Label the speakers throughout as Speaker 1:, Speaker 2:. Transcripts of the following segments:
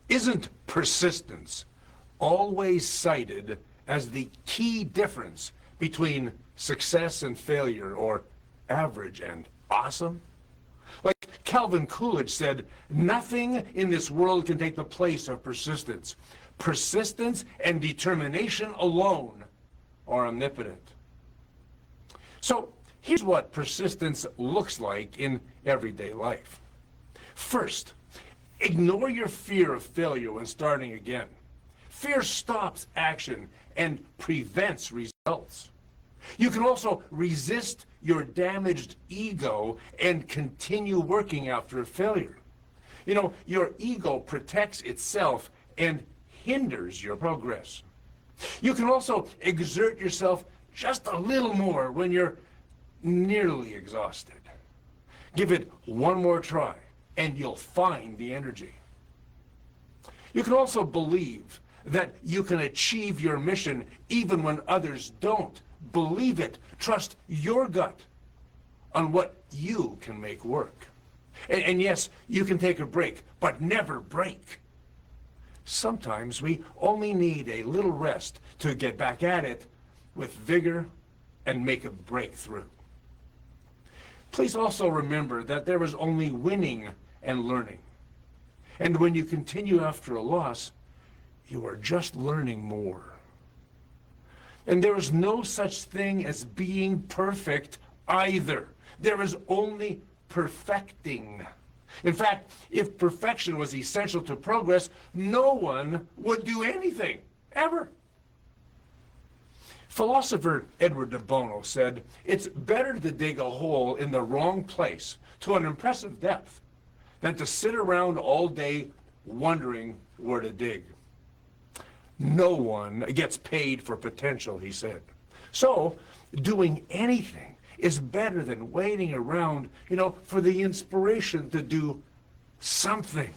Speaker 1: Isn't persistence always cited as the key difference between success and failure, or average and awesome? Like Calvin Coolidge said, nothing in this world can take the place of persistence. Persistence and determination alone are omnipotent. So here's what persistence looks like in everyday life. First, ignore your fear of failure when starting again. Fear stops action and prevents results. You can also resist your damaged ego and continue working after a failure. You know, your ego protects itself and hinders your progress. You can also exert yourself just a little more when you're nearly exhausted. Give it one more try, and you'll find the energy. You can also believe that you can achieve your mission even when others don't. Believe it. Trust your gut on what you can make work. And yes, you can take a break, but never break. Sometimes we only need a little rest to get back at it with vigor and make a breakthrough. Please also remember that there is only winning and learning. And when you continue after a loss, you are just learning more. And there is no such thing as being perfect either. There is only perfecting. In fact, if perfection was essential to progress, no one would do anything, ever. Philosopher Edward de Bono said, "It's better to dig a hole in the wrong place to an impressive depth than to sit around all day wondering where to dig." No one gets paid for potential, he said. So, doing anything is better than waiting around, for the inspiration to do something.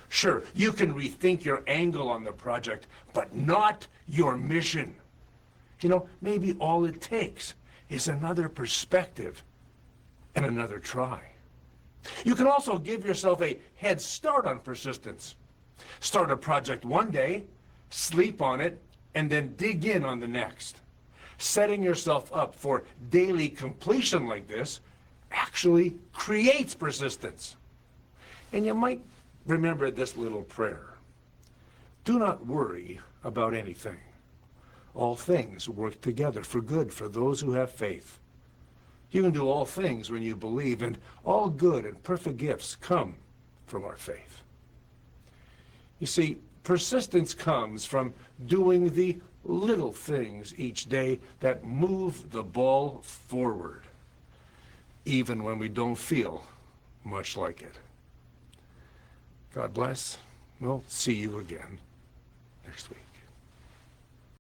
Speaker 1: Sure, you can rethink your angle on the project, but not your mission. Maybe all it takes is another perspective and another try. You can also give yourself a head start on persistence. Start a project one day, sleep on it, and then dig in on the next. Setting yourself up for daily completion like this actually creates persistence. And you might remember this little prayer. Do not worry about anything. All things work together for good for those who have faith. You can do all things when you believe, and all good and perfect gifts come from our faith. You see, persistence comes from doing the little things each day that move the ball forward, even when we don't feel much like it. God bless. We'll see you again next week.